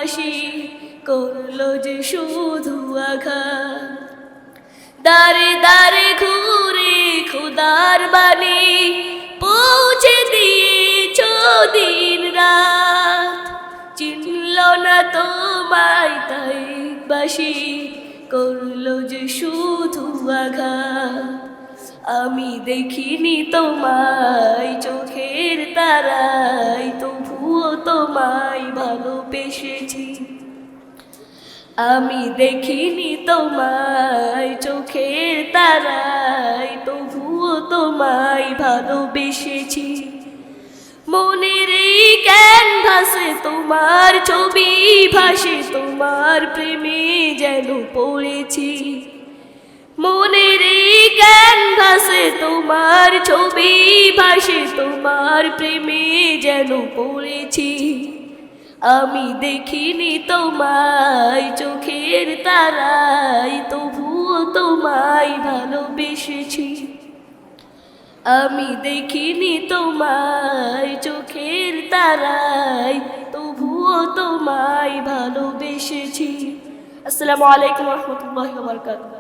বাঁশি করলো যে শুধু আঘাত। দারে দারে ঘুরে খোদার বাণী পৌঁছে দিয়েছ দিন রাত। চিনল না তোমায় তাই বাঁশি করলো যে শুধু আঘাত। আমি দেখিনি তোমায় চোখের তারায়, তবুও তোমায় ভালোবেসেছি। আমি দেখিনি তোমায় চোখের তারায়, তবুও তোমায় ভালোবেসেছি। মনের এই ক্যানভাসে তোমার ছবি ভাসে, তোমার প্রেমে যেন পড়েছি। মনের এই ক্যানভাসে তোমার ছবি ভাসে, তোমার প্রেমে যেন পড়েছি। আমি দেখিনি তোমায় চোখের তারায়, তবুও তোমায় ভালোবেসেছি। আমি দেখিনি তোমায় চোখের তারায়, তবুও তোমায় ভালোবেসেছি। আসসালামু আলাইকুম ওয়া রাহমাতুল্লাহি ওয়া বারাকাতুহু।